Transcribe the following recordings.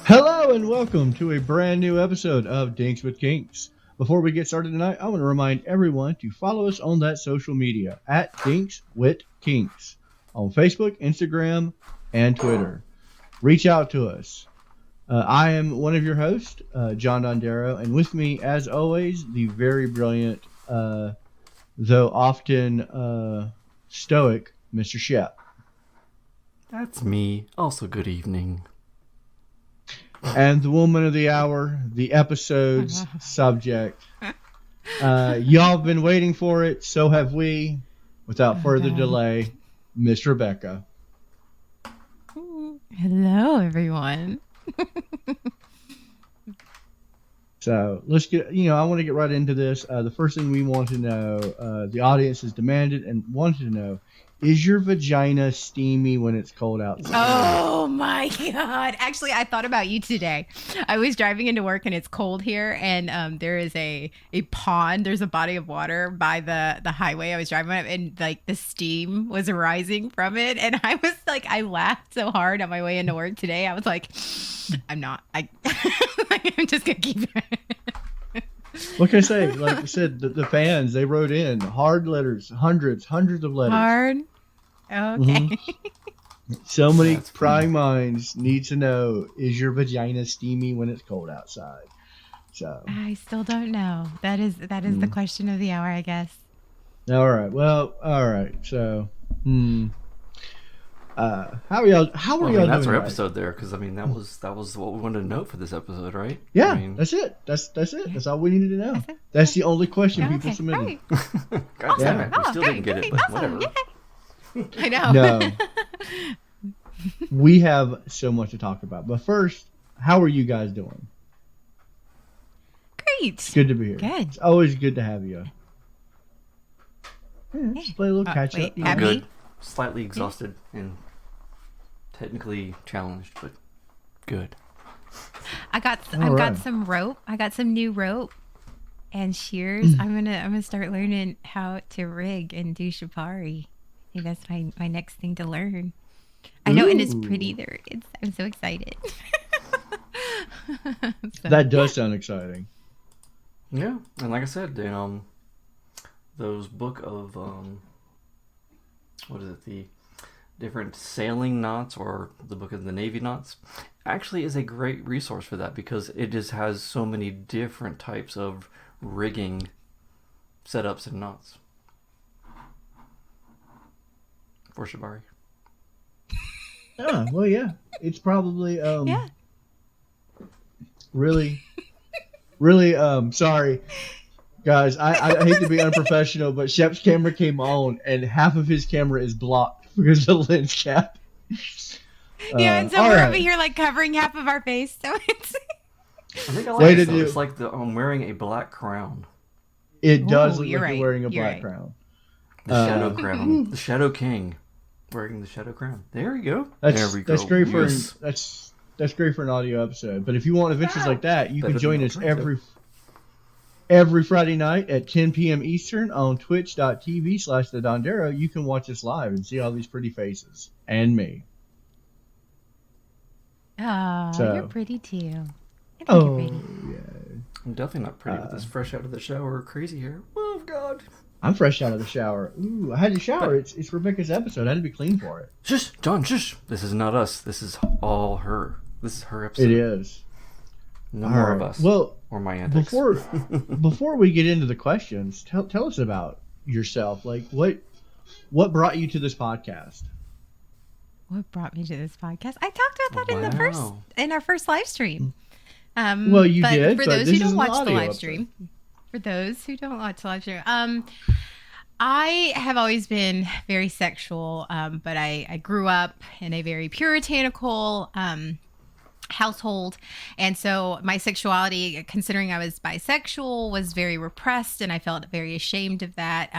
Hello and welcome to a brand new episode of Dinks with Kinks. Before we get started tonight, I want to remind everyone to follow us on that social media at Dinks with Kinks on Facebook, Instagram, and Twitter. Reach out to us. I am one of your hosts, John Dondero, and with me, as always, the very brilliant, though often stoic, Mr. Shep. That's me. Also, good evening. And the woman of the hour, the episode's subject. Y'all have been waiting for it, so have we. Without further delay, Miss Rebecca. Hello, everyone. So let's get, I want to get right into this. The first thing we want to know, the audience has demanded and wanted to know, is your vagina steamy when it's cold outside? Oh my God. Actually, I thought about you today. I was driving into work and it's cold here, and there is a pond. There's a body of water by the highway I was driving on, and like the steam was rising from it. And I was like, I laughed so hard on my way into work today. I was like, I'm just going to keep it. What can I say? Like I said, the fans, they wrote in hard letters, hundreds of letters. Hard? Okay. Mm-hmm. So many prying minds need to know, is your vagina steamy when it's cold outside? So I still don't know. That is the question of the hour, I guess. All right. Well, all right. So, how are y'all? How are y'all doing? That's our episode there, because that was what we wanted to know for this episode, right? Yeah, that's it. That's it. That's all we needed to know. That's the only question people submitted. Right. God damn it, we still didn't get it, but whatever. Yay. I know. No, we have so much to talk about. But first, how are you guys doing? Great. It's good to be here. Good. It's always good to have you. Yeah, just play a little catch up. I'm good. Slightly exhausted and technically challenged, but good. I've got some rope. I got some new rope and shears. I'm gonna start learning how to rig and do shibari. I think that's my next thing to learn. I know, and it's pretty there. I'm so excited. That does sound exciting. Yeah, and like I said, those book of what is it, the different sailing knots, or the book of the Navy knots, actually is a great resource for that, because it just has so many different types of rigging setups and knots for shibari. Oh, well, yeah. It's probably really sorry. Guys, I hate to be unprofessional, but Shep's camera came on and half of his camera is blocked because of the lens cap. Yeah, and so we're over here like covering half of our face. So it's. I think I like it. It's like I'm wearing a black crown. It does look like you're wearing a black crown. The shadow crown. The Shadow King wearing the shadow crown. There you go. There we go. That's great for that's great for an audio episode. But if you want adventures like that, you can join us every Friday night at 10 p.m. Eastern on twitch.tv/thedondero. You can watch us live and see all these pretty faces. And me. Oh, you're pretty too. Oh, pretty. Yeah. I'm definitely not pretty with this fresh out of the shower crazy hair. Oh, God. I'm fresh out of the shower. Ooh, I had to shower. It's Rebecca's episode. I had to be clean for it. Shush, John, shush. This is not us. This is all her. This is her episode. It is. No more of us. Well, or my antics. Before we get into the questions, tell us about yourself. Like, what brought you to this podcast? What brought me to this podcast? I talked about that in our first live stream. Well, you did. For those who don't watch the live stream, I have always been very sexual, but I grew up in a very puritanical household, and so my sexuality, considering I was bisexual, was very repressed, and I felt very ashamed of that,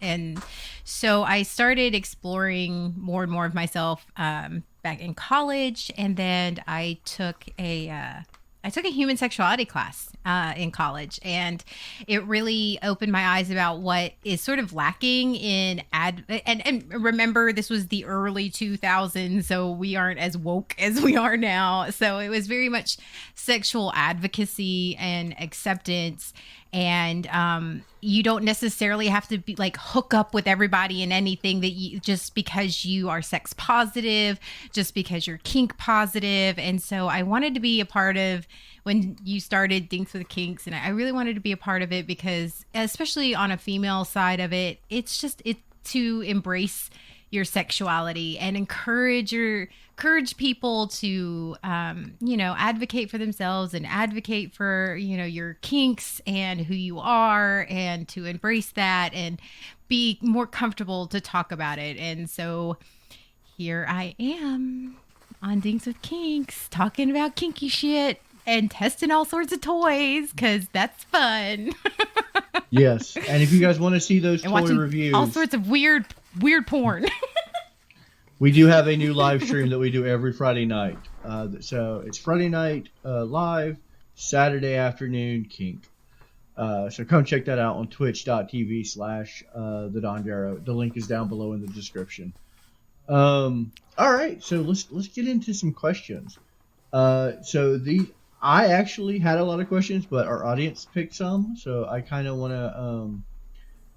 and so I started exploring more and more of myself back in college, and then I took a I took a human sexuality class in college, and it really opened my eyes about what is sort of lacking in and remember, this was the early 2000s, so we aren't as woke as we are now. So it was very much sexual advocacy and acceptance. And you don't necessarily have to be like hook up with everybody in anything that you just because you are sex positive, just because you're kink positive. And so I wanted to be a part of when you started Dinks with Kinks, and I really wanted to be a part of it because, especially on a female side of it, it's to embrace your sexuality and encourage people to advocate for themselves and advocate for your kinks and who you are, and to embrace that and be more comfortable to talk about it. And so here I am on Dinks with Kinks talking about kinky shit and testing all sorts of toys because that's fun. Yes, and if you guys want to see those and toy reviews, all sorts of weird porn. we do have a new live stream that we do every Friday night. So it's Friday night live, Saturday afternoon kink. So come check that out on twitch.tv/the Don Darrow. The link is down below in the description. All right, so let's get into some questions. I actually had a lot of questions, but our audience picked some, so I kind of want to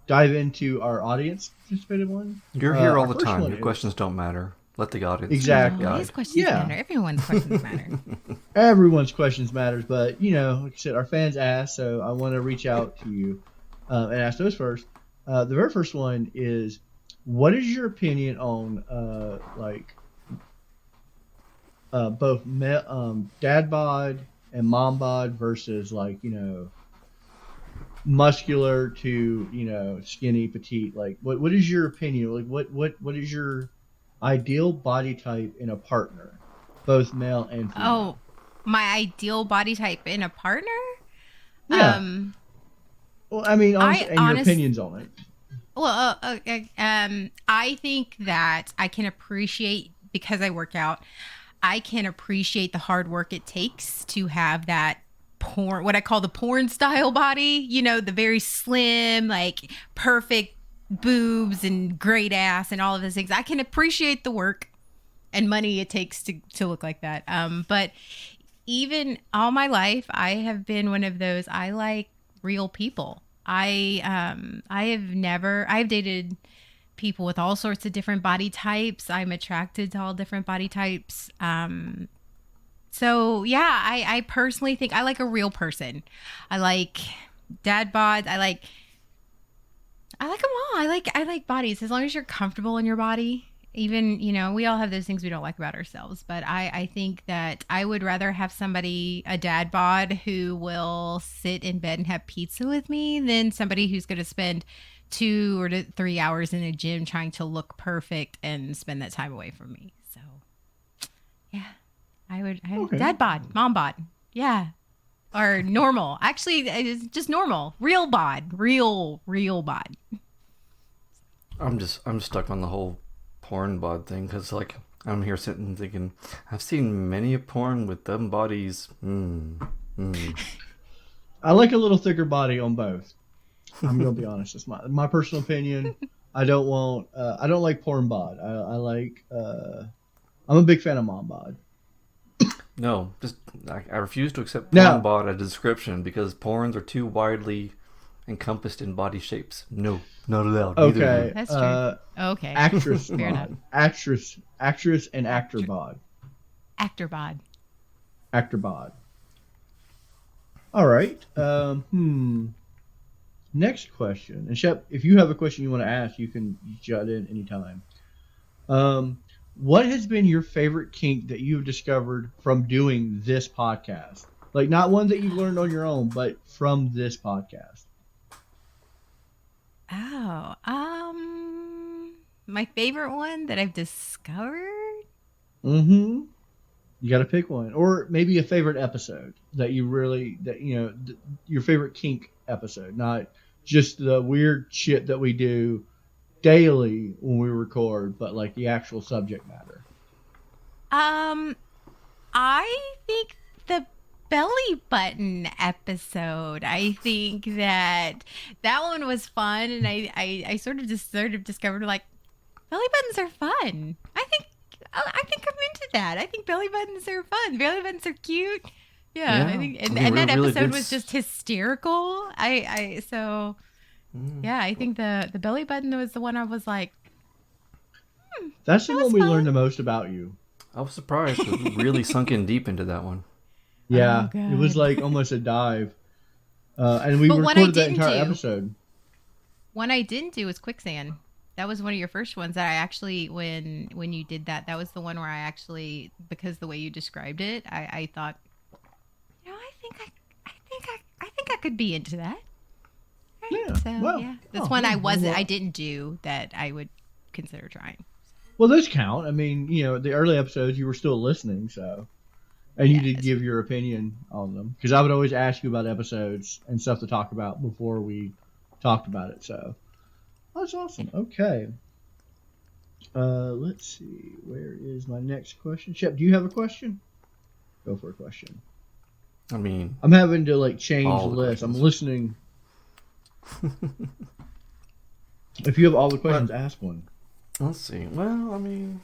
dive into our audience participated one. You're here all the time. Your questions don't matter. Let the audience. Exactly. His questions matter. Everyone's questions matter. Everyone's questions matters, but like I said, our fans asked, so I want to reach out to you and ask those first. The very first one is, what is your opinion on both dad bod and mom bod versus muscular to skinny, petite? Like what is your opinion? Like what is your ideal body type in a partner, both male and female? Oh, my ideal body type in a partner? Yeah. Well, I mean, your opinions on it. Well, I think that I can appreciate, because I work out, I can appreciate the hard work it takes to have that porn, what I call the porn style body, the very slim, like perfect boobs and great ass and all of those things. I can appreciate the work and money it takes to look like that. But even all my life, I have been one of those, I like real people. I've dated people with all sorts of different body types. I'm attracted to all different body types. So yeah, I personally think I like a real person. I like dad bods. I like them all. I like bodies, as long as you're comfortable in your body. Even, we all have those things we don't like about ourselves, but I think that I would rather have a dad bod who will sit in bed and have pizza with me than somebody who's going to spend 2 or 3 hours in a gym trying to look perfect and spend that time away from me. So yeah, Okay. dad bod, mom bod. Yeah. Or normal. Actually, it's just normal. Real bod. Real bod. I'm stuck on the whole porn bod thing, because I'm here sitting thinking, I've seen many a porn with them bodies. I like a little thicker body on both. I'm gonna be honest. It's my personal opinion. I don't like porn bod. I'm a big fan of mom bod. No, I refuse to accept porn bod as a description, because porns are too widely encompassed in body shapes. No, not allowed. Okay, that's true. Okay, actress fair bod. enough. Actress and actor bod. Actor bod. Actor bod. All right. Next question. And Shep, if you have a question you want to ask, you can jot in anytime. What has been your favorite kink that you've discovered from doing this podcast? Like, not one that you learned on your own, but from this podcast. Oh, my favorite one that I've discovered? Mm-hmm. You got to pick one. Or maybe a favorite episode that your favorite kink episode, not just the weird shit that we do daily when we record, but like the actual subject matter. I think the belly button episode. I think that one was fun, and I sort of discovered like belly buttons are fun. I think I'm into that. I think belly buttons are fun. Belly buttons are cute. Yeah, I think, and that episode was just hysterical. I think the belly button was the one I was like, that's the one we learned the most about you. I was surprised. We really sunk in deep into that one. Yeah, it was like almost a dive. And we recorded that entire episode. One I didn't do was quicksand. That was one of your first ones that I actually, when you did that, that was the one where I actually, because the way you described it, I thought, I think I could be into that. Right? Yeah. So, yeah. That's one I didn't do that I would consider trying. Well, those count. I mean, the early episodes you were still listening, so. And you did give your opinion on them. Because I would always ask you about episodes and stuff to talk about before we talked about it. So that's awesome. Okay. Let's see. Where is my next question? Shep, do you have a question? Go for a question. I mean, I'm having to change the list. I'm listening. If you have all the questions, ask one. Let's see. Well, I mean,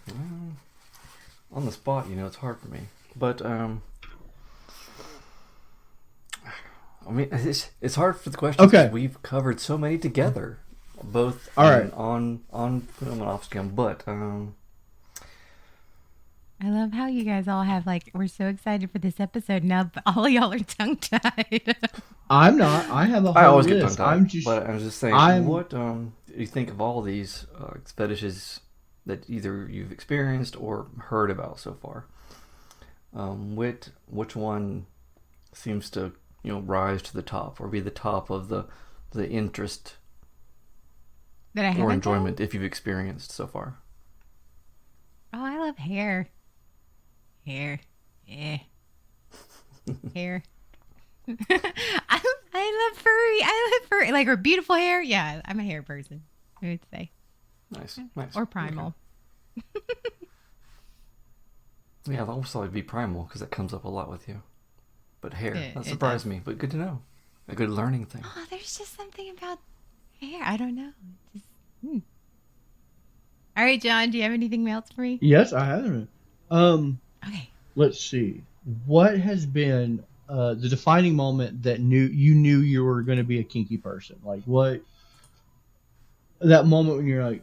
on the spot, it's hard for me. But I mean, it's hard for the questions because we've covered so many together, both on film and off scam. But I love how you guys all have we're so excited for this episode. Now all y'all are tongue tied. I'm not. I have a whole I always list. get tongue tied. But I'm just saying, what do you think of all these fetishes that either you've experienced or heard about so far? Which one seems to rise to the top or be the top of the interest that I or enjoyment if you've experienced so far? Oh, I love hair. Yeah. Hair. I love furry. Like her beautiful hair. Yeah, I'm a hair person, I would say. Nice. Or primal. Okay. Yeah, I'll also be primal because that comes up a lot with you. But hair, that surprised me. But good to know. A good learning thing. Oh, there's just something about hair. I don't know. All right, John, do you have anything else for me? Yes, I have. Okay. Let's see. What has been the defining moment that you knew you were going to be a kinky person? Like what? That moment when you're like,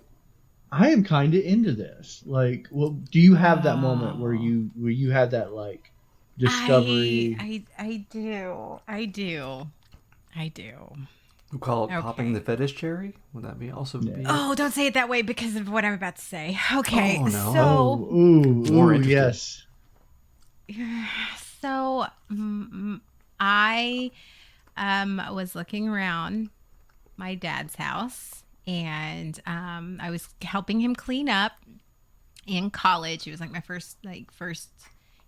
I am kind of into this. Like, well, do you have that moment where you had that discovery? I do. We call it popping the fetish cherry. Would that be also? Be Oh, don't say it that way because of what I'm about to say. Okay. Oh no. So. Ooh, yes. So, I was looking around my dad's house. And I was helping him clean up in college. It was my first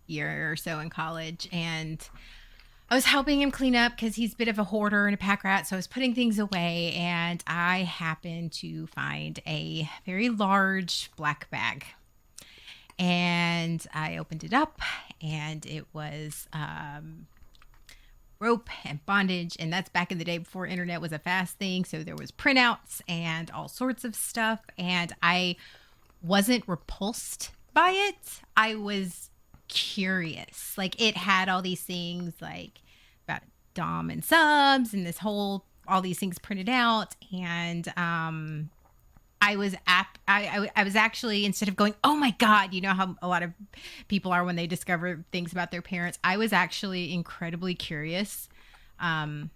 year or so in college. And I was helping him clean up because he's a bit of a hoarder and a pack rat. So I was putting things away. And I happened to find a very large black bag. And I opened it up. And it was rope and bondage, and that's back in the day before internet was a fast thing, so there was printouts and all sorts of stuff, and I wasn't repulsed by it. I was curious. It had all these things about dom and subs and all these things printed out, and I was actually, instead of going, oh my God, you know how a lot of people are when they discover things about their parents, I was actually incredibly curious. I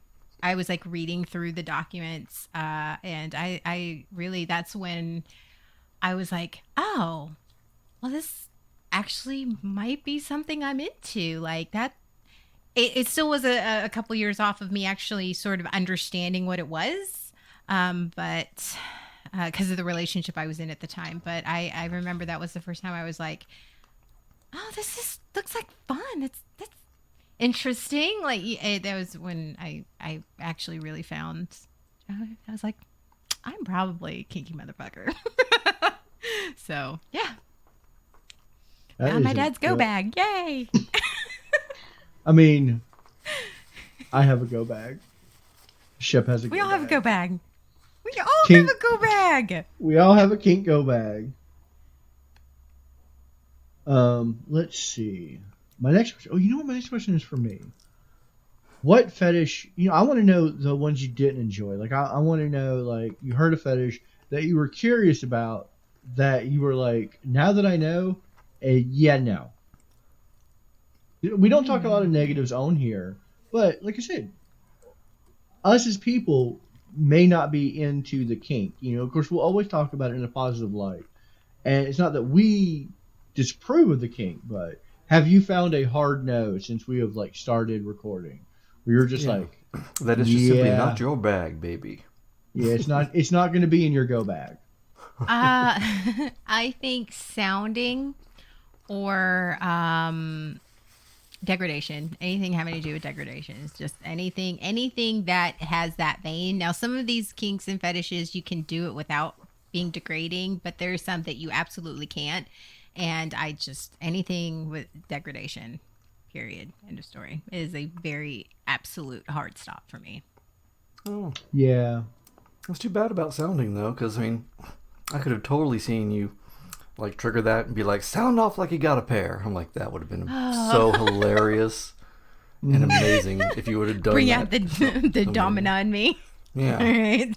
was reading through the documents, and I really, that's when I was like, oh, well, this actually might be something I'm into. That, it still was a couple years off of me actually sort of understanding what it was. But because of the relationship I was in at the time. But I remember that was the first time I was like, oh, looks like fun. That's interesting. That was when I actually really found, I was like, I'm probably a kinky motherfucker. So, yeah. My dad's go bag. Yay. I mean, I have a go bag. Shep has a go bag. We all have a go bag. We all Kink. have a go bag. We all have a kink go bag. Let's see. My next question. Oh, you know what? My next question is for me. What fetish? I want to know the ones you didn't enjoy. Like, I want to know, like, you heard a fetish that you were curious about, that you were like, now that I know, yeah, no. We don't talk a lot of negatives on here, but like I said, us as people may not be into the kink. Of course, we'll always talk about it in a positive light. And it's not that we disapprove of the kink, but have you found a hard no since we have, like, started recording? Where you're just like, that is just simply not your bag, baby. Yeah, it's not going to be in your go bag. I think sounding or degradation. Anything having to do with degradation. It's just anything that has that vein. Now, some of these kinks and fetishes, you can do it without being degrading, but there's some that you absolutely can't. And anything with degradation, period, end of story, is a very absolute hard stop for me. Oh. Yeah. That's too bad about sounding, though, because, I mean, I could have totally seen you, like, trigger that and be like, sound off like you got a pair. I'm like, that would have been so hilarious and amazing if you would have done Bring that. out the domina in me. Yeah. All right.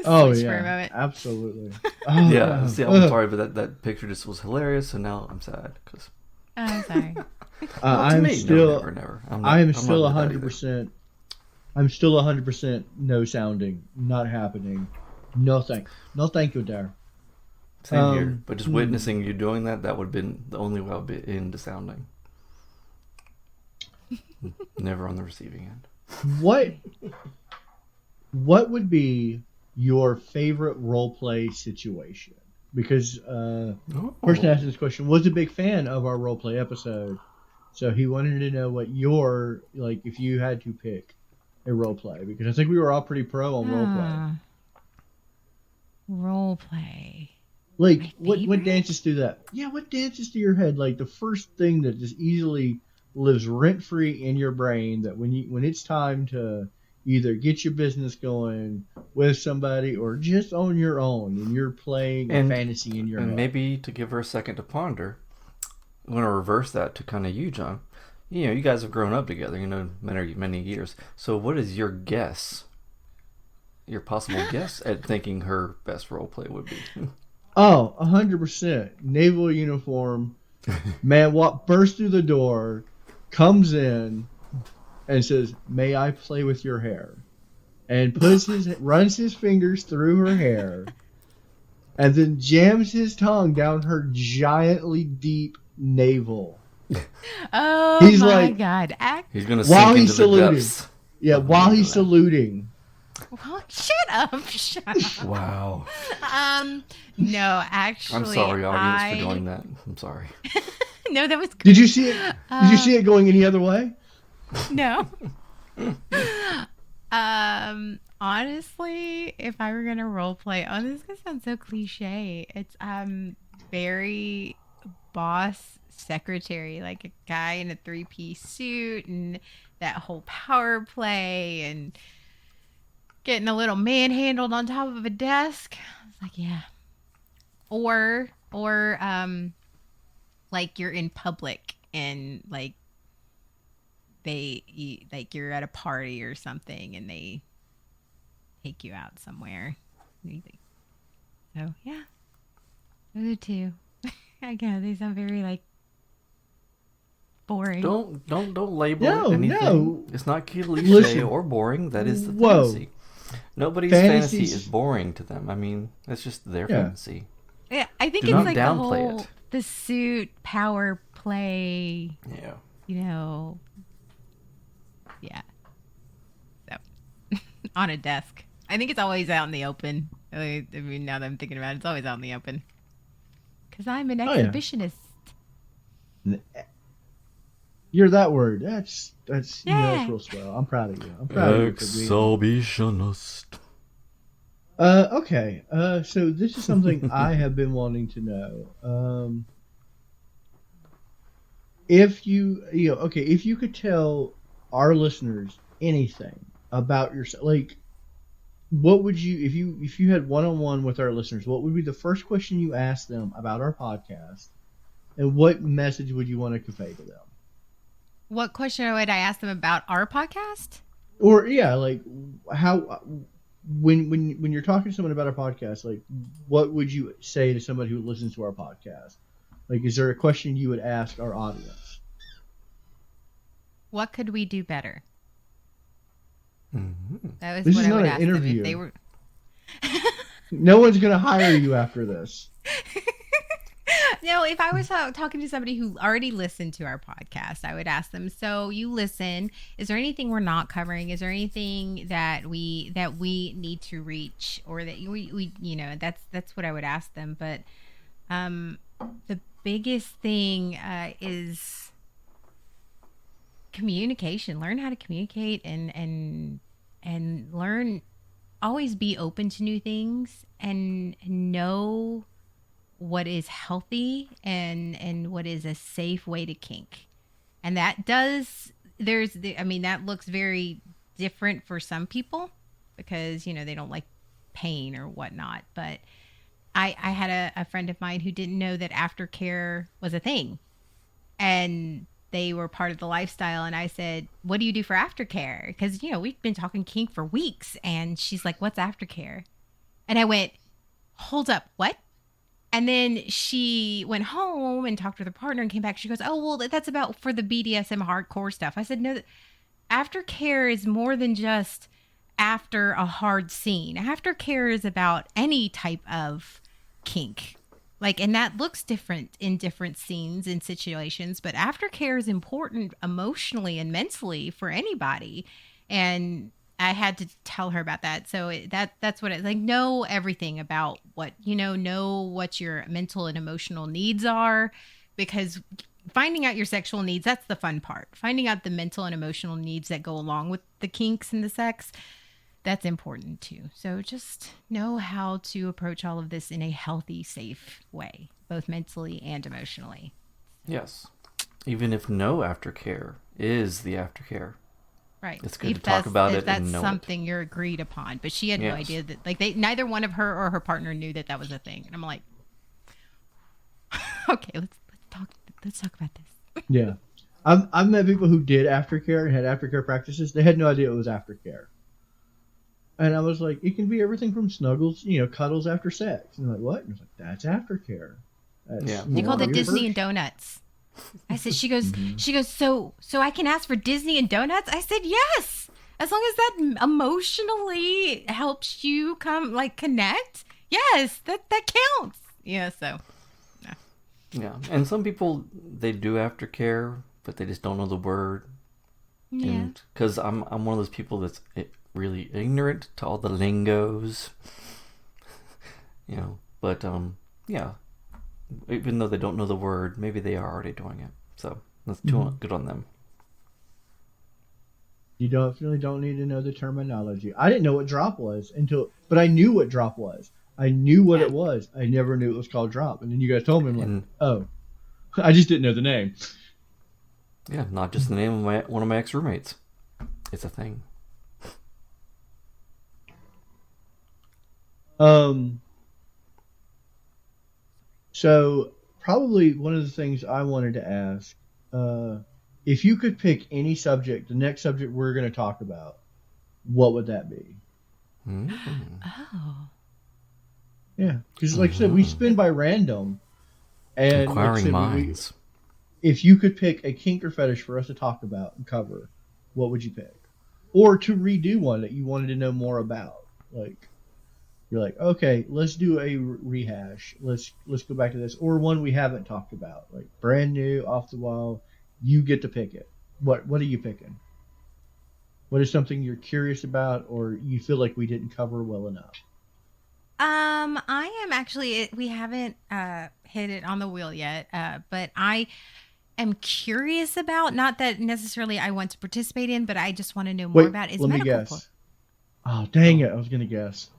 Oh, Switch yeah. for a moment. Absolutely. Yeah. See, I'm sorry, but that picture just was hilarious, so now I'm sad. Cause... Oh, I'm sorry. I'm me, still, no, never. I'm still not with that 100%. I'm still 100% no sounding, not happening. No thank you there. Same here, but just witnessing you doing that would have been the only way I'd be into sounding. Never on the receiving end. What would be your favorite role play situation? Because person asking this question was a big fan of our role play episode, so he wanted to know what your, like, if you had to pick a role play, because I think we were all pretty pro on role play. Role play. Like, what dances through that? Yeah, what dances through your head? Like, the first thing that just easily lives rent-free in your brain, that when it's time to either get your business going with somebody or just on your own, and you're playing a fantasy in your head. And maybe to give her a second to ponder, I'm going to reverse that to kind of you, John. You guys have grown up together, many years. So what is your guess, your possible guess at thinking her best role play would be? Oh, 100%. Naval uniform. Man bursts through the door, comes in, and says, "May I play with your hair?" And runs his fingers through her hair, and then jams his tongue down her giantly deep navel. Oh, he's my like, God. He's going to sink into the depths. Yeah, while he's saluting. Well, shut up. Wow. No, actually, I'm sorry, audience, for doing that. I'm sorry. No, that was good. Did you see it? Did you see it going any other way? No. Honestly, if I were gonna role play, this is gonna sound so cliche. It's very boss secretary, like a guy in a 3-piece suit and that whole power play and getting a little manhandled on top of a desk. I was like, yeah. Or like you're in public and like you're at a party or something and they take you out somewhere. So yeah, those are two. I guess they sound very like boring. Don't label it anything. No. It's not cliche Listen. or boring. That is the Whoa. fantasy. Nobody's fantasy is boring to them. I mean, it's just their fantasy. Yeah, I think Do it's not like downplay the suit power play. Yeah. Yeah. So on a desk. I think it's always out in the open. I mean, now that I'm thinking about it, it's always out in the open. Because I'm an exhibitionist. You're that word. That's that's real swell. I'm proud of you. I'm proud of you. Exhibitionist. Okay. So this is something I have been wanting to know. If you could tell our listeners anything about yourself, like, what would you, if you had one-on-one with our listeners, what would be the first question you ask them about our podcast, and what message would you want to convey to them? What question would I ask them about our podcast? Or yeah, like how when you're talking to someone about our podcast, like what would you say to somebody who listens to our podcast? Like, is there a question you would ask our audience? What could we do better? Mm-hmm. That was This what is I not would an ask them interview. if they were. No one's gonna hire you after this. No, if I was talking to somebody who already listened to our podcast, I would ask them, so you listen, is there anything we're not covering? Is there anything that we need to reach, or that we you know, that's what I would ask them. But the biggest thing is communication. Learn how to communicate and learn, always be open to new things and know what is healthy and what is a safe way to kink. And that does, that looks very different for some people because, you know, they don't like pain or whatnot. But I had a friend of mine who didn't know that aftercare was a thing. And they were part of the lifestyle. And I said, what do you do for aftercare? Because, you know, we've been talking kink for weeks. And she's like, what's aftercare? And I went, hold up, what? And then she went home and talked with her partner and came back. She goes, oh, well, that's about for the BDSM hardcore stuff. I said, no, aftercare is more than just after a hard scene. Aftercare is about any type of kink. Like, and that looks different in different scenes and situations, but aftercare is important emotionally and mentally for anybody. And I had to tell her about that. So that's what it's like. Know everything about what, you know what your mental and emotional needs are, because finding out your sexual needs, that's the fun part. Finding out the mental and emotional needs that go along with the kinks and the sex, that's important too. So just know how to approach all of this in a healthy, safe way, both mentally and emotionally. Yes. Even if no aftercare is the aftercare. Right. It's good to talk about it and know that's something you're agreed upon. But she had no idea that, like, neither one of her or her partner knew that was a thing. And I'm like, okay, let's talk about this. Yeah. I've met people who did aftercare and had aftercare practices. They had no idea it was aftercare. And I was like, it can be everything from snuggles, you know, cuddles after sex. And they're like, what? And I was like, that's aftercare. They called it Disney and donuts. I said, she goes, so I can ask for Disney and donuts? I said, yes. As long as that emotionally helps you connect. Yes, that counts. Yeah. So. No. Yeah. And some people, they do aftercare, but they just don't know the word. Yeah. Because I'm one of those people that's really ignorant to all the lingos. You know, but yeah. Even though they don't know the word, maybe they are already doing it. So that's good on them. You definitely don't need to know the terminology. I didn't know what drop was but I knew what drop was. I knew what it was. I never knew it was called drop. And then you guys told me, I'm like, oh, I just didn't know the name. Yeah, not just the name of one of my ex-roommates. It's a thing. So probably one of the things I wanted to ask, if you could pick any subject, the next subject we're going to talk about, what would that be? Oh. Yeah, because like I said, we spin by random. And Inquiring minds. If you could pick a kink or fetish for us to talk about and cover, what would you pick? Or to redo one that you wanted to know more about. Like, you're like, okay, let's do a rehash. Let's go back to this. Or one we haven't talked about. Like, brand new, off the wall. You get to pick it. What are you picking? What is something you're curious about or you feel like we didn't cover well enough? I am actually, we haven't hit it on the wheel yet, but I am curious about, not that necessarily I want to participate in, but I just want to know more about is let medical me guess. Oh, dang it. I was going to guess.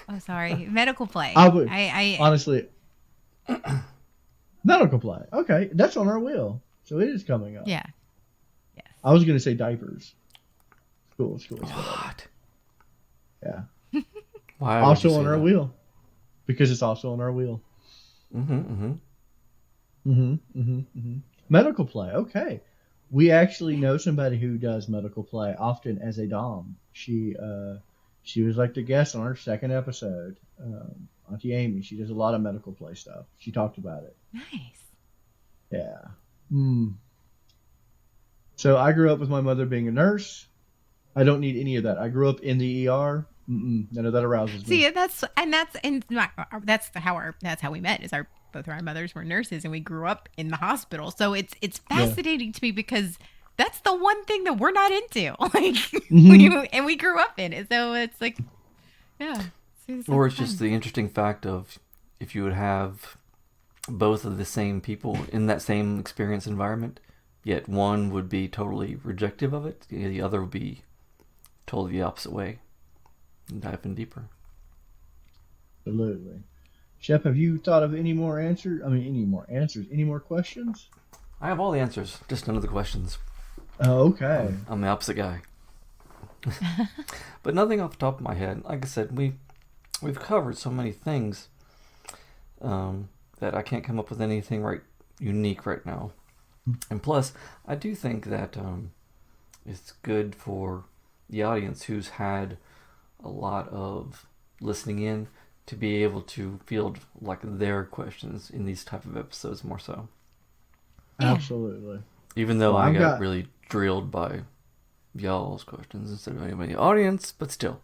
Oh, sorry. Medical play. I honestly, medical play. Okay. That's on our wheel. So it is coming up. Yeah. Yes. I was going to say diapers. Schools. What? Yeah. Why would you Also say on our that? wheel. Because it's also on our wheel. Medical play. Okay. We actually know somebody who does medical play often as a dom. She was like the guest on our second episode. Auntie Amy. She does a lot of medical play stuff. She talked about it. Nice. Yeah. So I grew up with my mother being a nurse. I don't need any of that. I grew up in the ER. None of that arouses me. See, that's how we met. Is both our mothers were nurses, and we grew up in the hospital. So it's fascinating to me because that's the one thing that we're not into. Like, we grew up in it. So it's like, yeah. Or it's just the interesting fact of if you would have both of the same people in that same experience environment, yet one would be totally rejective of it, the other would be totally the opposite way. And dive in deeper. Absolutely. Shep, have you thought of any more answers? Any more questions? I have all the answers, just none of the questions. Oh, okay. I'm the opposite guy. But nothing off the top of my head. Like I said, we've covered so many things that I can't come up with anything unique right now. And plus, I do think that it's good for the audience who's had a lot of listening in to be able to field like their questions in these type of episodes more so. Absolutely. Even though I got really drilled by y'all's questions instead of anybody in the audience, but still.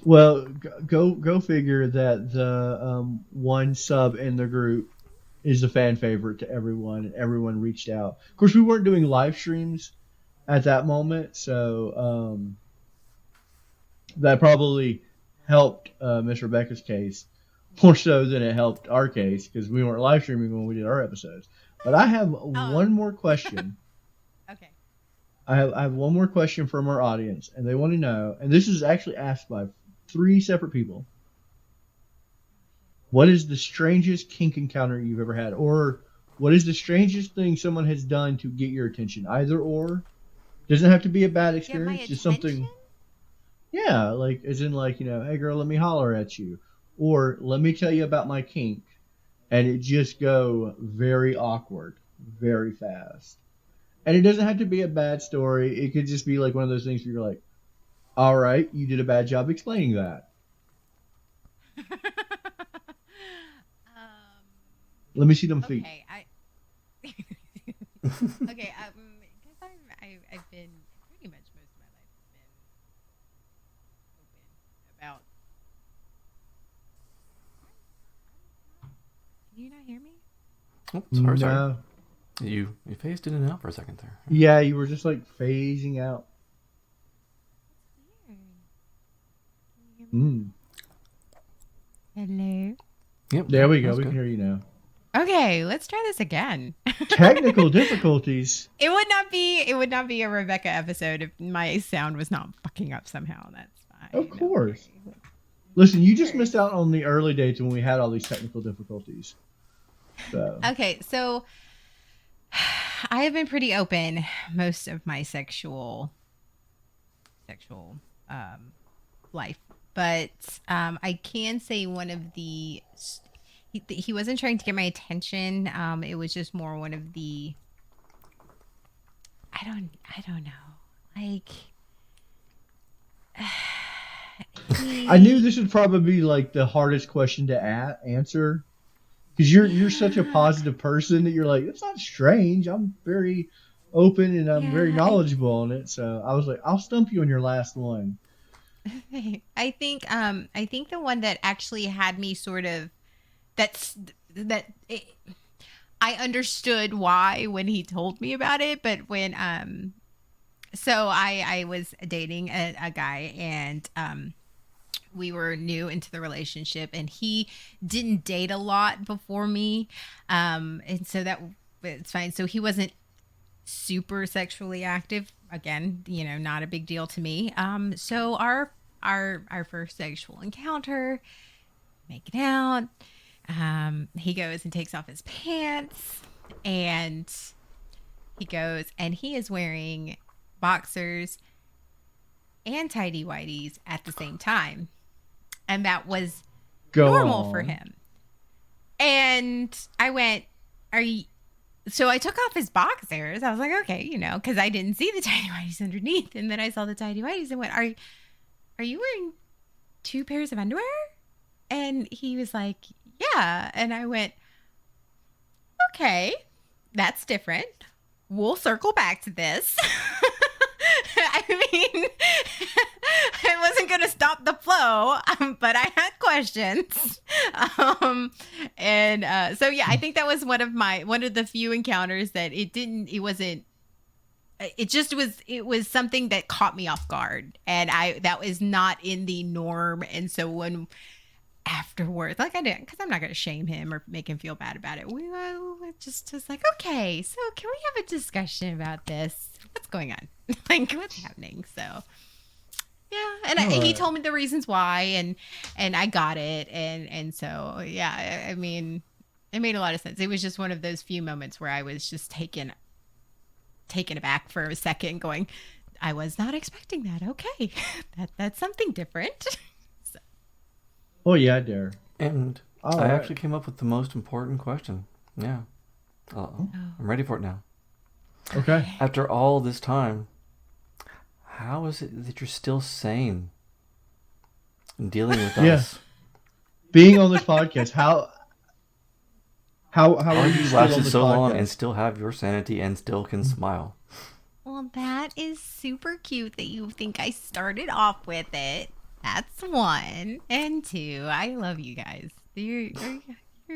Well, go figure that the one sub in the group is a fan favorite to everyone, and everyone reached out. Of course, we weren't doing live streams at that moment, so that probably helped Miss Rebecca's case more so than it helped our case because we weren't live streaming when we did our episodes. But I have one more question. Okay. I have one more question from our audience, and they want to know, and this is actually asked by 3 separate people. What is the strangest kink encounter you've ever had? Or what is the strangest thing someone has done to get your attention? Either or. Doesn't have to be a bad experience. Just something. Yeah, like, as in, like, hey girl, let me holler at you. Or let me tell you about my kink. And it just go very awkward, very fast. And it doesn't have to be a bad story. It could just be like one of those things where you're like, all right, you did a bad job explaining that. Let me see them feet. Okay, okay, because I've been pretty much most of my life been open about. Can you not hear me? Oh, sorry, No. sorry. You phased in and out for a second there. Yeah, you were just like phasing out. Weird. Can you hear me? Hello. Yep. There we go. That's We good. can hear you now. Okay, let's try this again. Technical difficulties. It would not be a Rebecca episode if my sound was not fucking up somehow. That's fine. Of course. Okay. Listen, you just missed out on the early days when we had all these technical difficulties. So. Okay, so I have been pretty open most of my sexual life, but I can say one of the he wasn't trying to get my attention. It was just more one of the I don't know, like. I knew this would probably be like the hardest question to answer because you're such a positive person that you're like, it's not strange. I'm very open and I'm very knowledgeable on it. So I was like, I'll stump you on your last one. I think the one that actually had me sort of I understood why when he told me about it, but when so I was dating a guy and we were new into the relationship and he didn't date a lot before me. And so it's fine. So he wasn't super sexually active. Again, not a big deal to me. So our first sexual encounter, making out, he goes and takes off his pants and he goes, and he is wearing boxers and tidy whities at the same time. And that was normal for him. And I went, are you... So I took off his boxers. I was like, okay, because I didn't see the tidy whities underneath. And then I saw the tidy whities and went, are you wearing 2 pairs of underwear? And he was like, yeah. And I went, okay, that's different. We'll circle back to this. I mean, I wasn't going to stop the flow, but I had questions. So yeah, I think that was one of the few encounters that it was something that caught me off guard, and that was not in the norm. And so when afterwards, like I didn't, because I'm not going to shame him or make him feel bad about it. We just was like, okay, so can we have a discussion about this? What's going on? Like, what's happening? So, yeah, and he told me the reasons why, and I got it, and so yeah, I mean, it made a lot of sense. It was just one of those few moments where I was just taken aback for a second, going, I was not expecting that. Okay, that's something different. Oh yeah, I dare. And I actually came up with the most important question. Yeah. I'm ready for it now. Okay. After all this time, how is it that you're still sane and dealing with us? Being on this podcast, how are you lasted so long and still have your sanity and still can smile? Well, that is super cute that you think I started off with it. That's 1. And 2, I love you guys. You're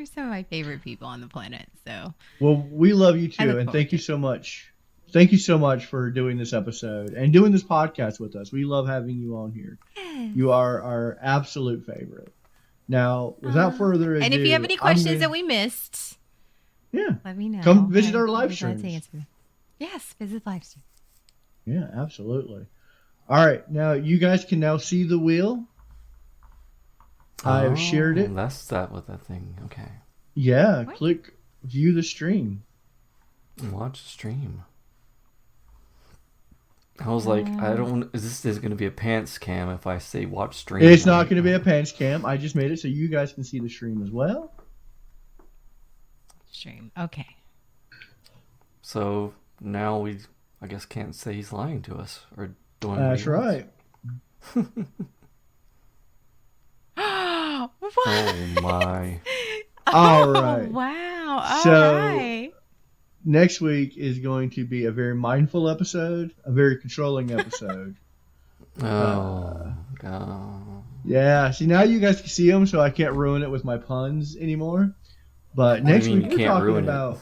some of my favorite people on the planet. So, well, we love you too, and thank you so much. Thank you so much for doing this episode and doing this podcast with us. We love having you on here. Yes. You are our absolute favorite. Now, without further ado, and if you have any questions that we missed, let me know. Come visit our live streams. Yes, visit live stream. Yeah, absolutely. All right, now you guys can now see the wheel. I've shared it. That's what that thing. Okay. Yeah, what? Click view the stream. Watch the stream. I was like, is this going to be a pants cam if I say watch stream? It's not going to be a pants cam. I just made it so you guys can see the stream as well. Stream. Okay. So now we, I guess, can't say he's lying to us or doing. That's right. What? Oh my. All right. Wow. All so, right. Next week is going to be a very mindful episode, a very controlling episode. God. Yeah, see, now you guys can see them, so I can't ruin it with my puns anymore. But next week we're talking about...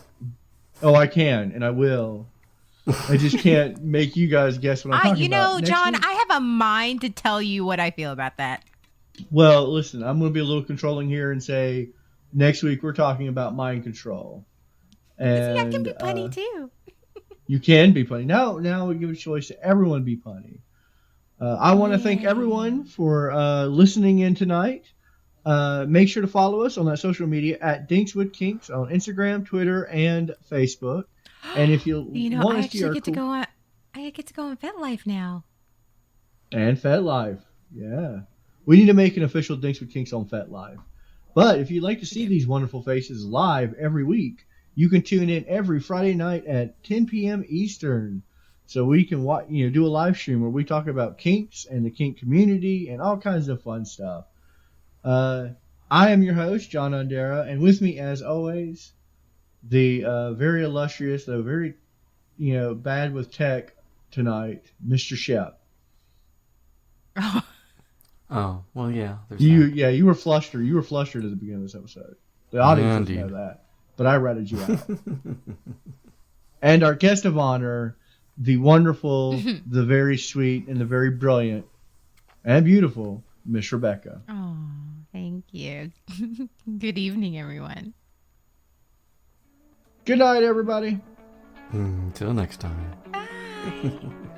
Oh, I can, and I will. I just can't make you guys guess what I'm talking about. John, I have a mind to tell you what I feel about that. Well, listen, I'm going to be a little controlling here and say next week we're talking about mind control. And, see, I can be punny too. You can be punny. Now we give a choice to everyone be punny. I want to thank everyone for listening in tonight. Make sure to follow us on that social media at Dinks with Kinks on Instagram, Twitter, and Facebook. And if you want I to see our get to go on Fetlife now. And Fetlife, yeah. We need to make an official Dinks with Kinks on Fetlife. But if you'd like to see these wonderful faces live every week, you can tune in every Friday night at 10 p.m. Eastern. So we can do a live stream where we talk about kinks and the kink community and all kinds of fun stuff. I am your host, John Undera, and with me, as always, the very illustrious, though very, bad with tech tonight, Mr. Shep. Oh, well, yeah. You were flustered. You were flustered at the beginning of this episode. The audience doesn't know that, but I ratted you out. And our guest of honor, the wonderful, the very sweet, and the very brilliant and beautiful Miss Rebecca. Oh, thank you. Good evening, everyone. Good night, everybody. Until next time. Bye.